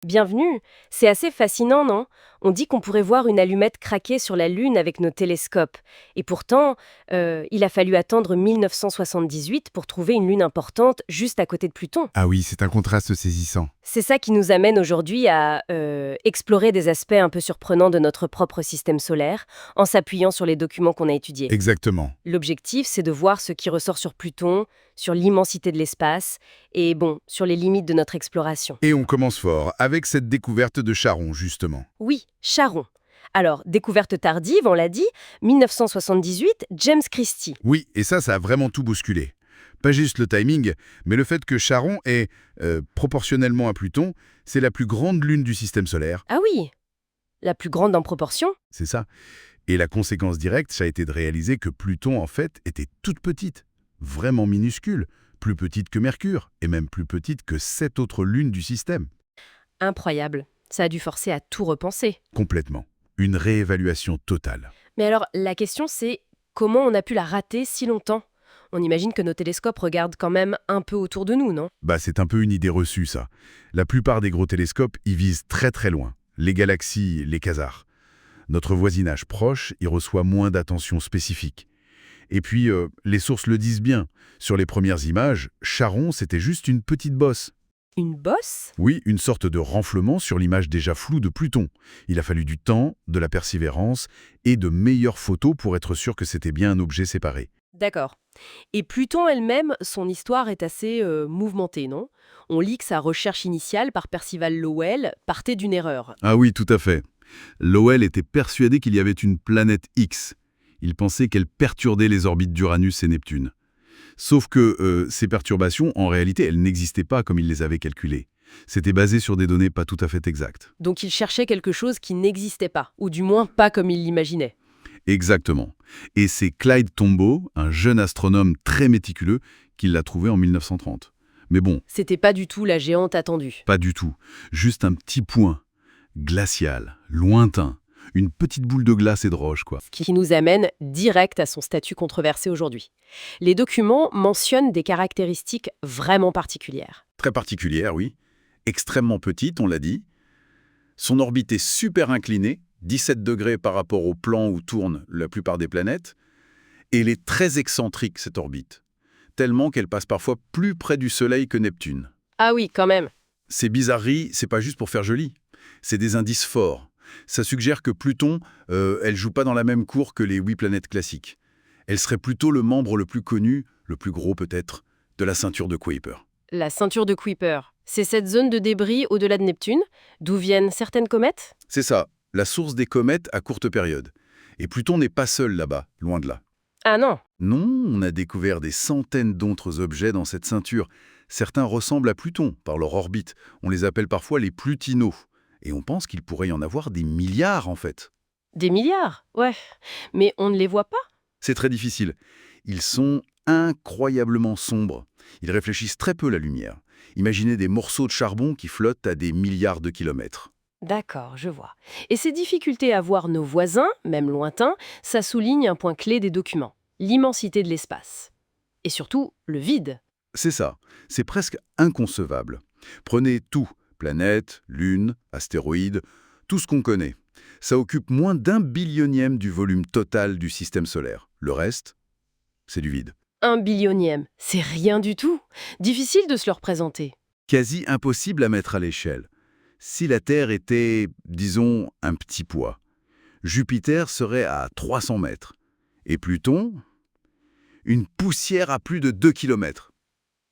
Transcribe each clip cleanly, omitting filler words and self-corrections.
Bienvenue. C'est assez fascinant, non? On dit qu'on pourrait voir une allumette craquer sur la Lune avec nos télescopes. Et pourtant, il a fallu attendre 1978 pour trouver une lune importante juste à côté de Pluton. Ah oui, c'est un contraste saisissant. C'est ça qui nous amène aujourd'hui à explorer des aspects un peu surprenants de notre propre système solaire en s'appuyant sur les documents qu'on a étudiés. Exactement. L'objectif, c'est de voir ce qui ressort sur Pluton, sur l'immensité de l'espace et, sur les limites de notre exploration. Et on commence fort, avec cette découverte de Charon, justement. Oui, Charon. Alors, découverte tardive, on l'a dit, 1978, James Christie. Oui, et ça a vraiment tout bousculé. Pas juste le timing, mais le fait que Charon est, proportionnellement à Pluton, c'est la plus grande lune du système solaire. Ah oui, la plus grande en proportion. C'est ça. Et la conséquence directe, ça a été de réaliser que Pluton, en fait, était toute petite. Vraiment minuscule. Plus petite que Mercure, et même plus petite que 7 autres lunes du système. Incroyable. Ça a dû forcer à tout repenser. Complètement. Une réévaluation totale. Mais alors, la question c'est, comment on a pu la rater si longtemps? On imagine que nos télescopes regardent quand même un peu autour de nous, non? C'est un peu une idée reçue, ça. La plupart des gros télescopes y visent très très loin. Les galaxies, les quasars. Notre voisinage proche y reçoit moins d'attention spécifique. Et puis, les sources le disent bien. Sur les premières images, Charon, c'était juste une petite bosse. Une bosse? Oui, une sorte de renflement sur l'image déjà floue de Pluton. Il a fallu du temps, de la persévérance et de meilleures photos pour être sûr que c'était bien un objet séparé. D'accord. Et Pluton elle-même, son histoire est assez mouvementée, non? On lit que sa recherche initiale par Percival Lowell partait d'une erreur. Ah oui, tout à fait. Lowell était persuadé qu'il y avait une planète X. Il pensait qu'elle perturbait les orbites d'Uranus et Neptune. Sauf que ces perturbations, en réalité, elles n'existaient pas comme il les avait calculées. C'était basé sur des données pas tout à fait exactes. Donc il cherchait quelque chose qui n'existait pas, ou du moins pas comme il l'imaginait. Exactement. Et c'est Clyde Tombaugh, un jeune astronome très méticuleux, qui l'a trouvé en 1930. Mais bon, C'était pas du tout la géante attendue. pas du tout. Juste un petit point. Glacial, lointain. Une petite boule de glace et de roche, quoi. Ce qui nous amène direct à son statut controversé aujourd'hui. Les documents mentionnent des caractéristiques vraiment particulières. Très particulière, oui. Extrêmement petite, on l'a dit. Son orbite est super inclinée, 17 degrés par rapport au plan où tournent la plupart des planètes. Et elle est très excentrique, cette orbite. Tellement qu'elle passe parfois plus près du Soleil que Neptune. Ah oui, quand même. Ces bizarreries, c'est pas juste pour faire joli. C'est des indices forts. Ça suggère que Pluton, elle joue pas dans la même cour que les 8 planètes classiques. Elle serait plutôt le membre le plus connu, le plus gros peut-être, de la ceinture de Kuiper. La ceinture de Kuiper, c'est cette zone de débris au-delà de Neptune, d'où viennent certaines comètes? C'est ça, la source des comètes à courte période. Et Pluton n'est pas seul là-bas, loin de là. Ah non. Non, on a découvert des centaines d'autres objets dans cette ceinture. Certains ressemblent à Pluton par leur orbite. On les appelle parfois les plutinos. Et on pense qu'il pourrait y en avoir des milliards en fait. Des milliards, ouais. Mais on ne les voit pas? C'est très difficile. Ils sont incroyablement sombres. Ils réfléchissent très peu la lumière. Imaginez des morceaux de charbon qui flottent à des milliards de kilomètres. D'accord, je vois. Et ces difficultés à voir nos voisins, même lointains, ça souligne un point clé des documents, l'immensité de l'espace. Et surtout, le vide. C'est ça, c'est presque inconcevable. Prenez tout, planètes, lunes, astéroïdes, tout ce qu'on connaît. Ça occupe moins d'1 billionième du volume total du système solaire. Le reste, c'est du vide. 1 billionième, c'est rien du tout. Difficile de se le représenter. Quasi impossible à mettre à l'échelle. Si la Terre était, disons, un petit pois, Jupiter serait à 300 mètres. Et Pluton, une poussière à plus de 2 kilomètres.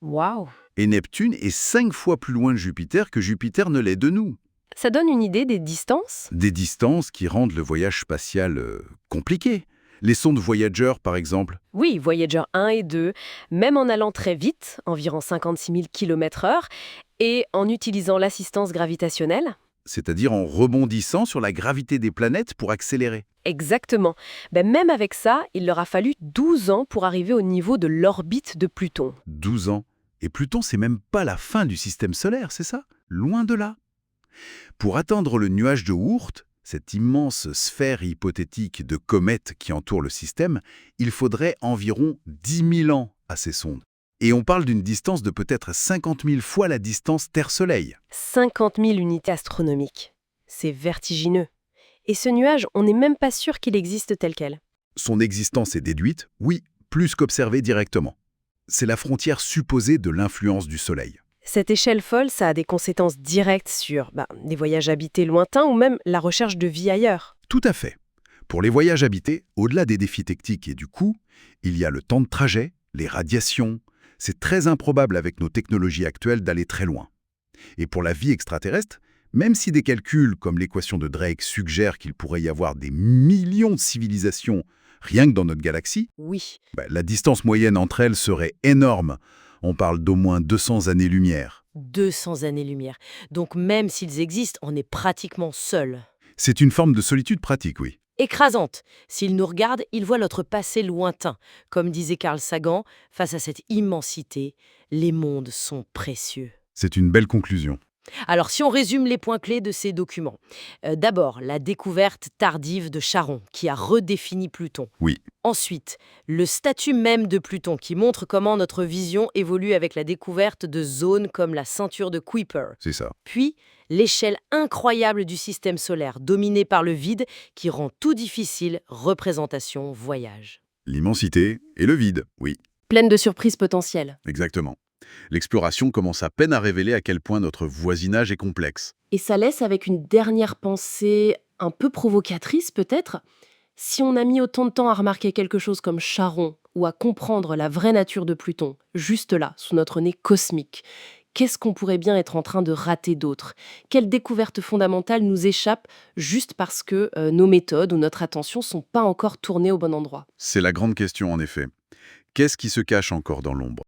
Waouh. Et Neptune est 5 fois plus loin de Jupiter que Jupiter ne l'est de nous. Ça donne une idée des distances? Des distances qui rendent le voyage spatial compliqué. Les sondes Voyager, par exemple. Oui, Voyager 1 et 2, même en allant très vite, environ 56 000 km/h, et en utilisant l'assistance gravitationnelle. C'est-à-dire en rebondissant sur la gravité des planètes pour accélérer. Exactement. Même avec ça, il leur a fallu 12 ans pour arriver au niveau de l'orbite de Pluton. 12 ans. Et Pluton, c'est même pas la fin du système solaire, c'est ça? Loin de là. Pour atteindre le nuage de Oort, cette immense sphère hypothétique de comètes qui entoure le système, il faudrait environ 10 000 ans à ces sondes. Et on parle d'une distance de peut-être 50 000 fois la distance Terre-Soleil. 50 000 unités astronomiques. C'est vertigineux. Et ce nuage, on n'est même pas sûr qu'il existe tel quel. Son existence est déduite, oui, plus qu'observée directement. C'est la frontière supposée de l'influence du Soleil. Cette échelle folle, ça a des conséquences directes sur des voyages habités lointains ou même la recherche de vie ailleurs. Tout à fait. Pour les voyages habités, au-delà des défis techniques et du coût, il y a le temps de trajet, les radiations. C'est très improbable avec nos technologies actuelles d'aller très loin. Et pour la vie extraterrestre, même si des calculs comme l'équation de Drake suggèrent qu'il pourrait y avoir des millions de civilisations rien que dans notre galaxie, Oui. la distance moyenne entre elles serait énorme. On parle d'au moins 200 années-lumière. 200 années-lumière. Donc même s'ils existent, on est pratiquement seul. C'est une forme de solitude pratique, oui. Écrasante. S'ils nous regardent, ils voient notre passé lointain. Comme disait Carl Sagan, face à cette immensité, les mondes sont précieux. C'est une belle conclusion. Alors, si on résume les points clés de ces documents. D'abord, la découverte tardive de Charon, qui a redéfini Pluton. Oui, Ensuite, le statut même de Pluton, qui montre comment notre vision évolue avec la découverte de zones comme la ceinture de Kuiper. c'est ça. Puis, l'échelle incroyable du système solaire, dominée par le vide, qui rend tout difficile, représentation, voyage. L'immensité et le vide, oui, Pleine de surprises potentielles. exactement. L'exploration commence à peine à révéler à quel point notre voisinage est complexe. Et ça laisse avec une dernière pensée un peu provocatrice peut-être. Si on a mis autant de temps à remarquer quelque chose comme Charon ou à comprendre la vraie nature de Pluton, juste là, sous notre nez cosmique, qu'est-ce qu'on pourrait bien être en train de rater d'autre? Quelle découverte fondamentale nous échappe juste parce que nos méthodes ou notre attention sont pas encore tournées au bon endroit? C'est la grande question en effet. Qu'est-ce qui se cache encore dans l'ombre ?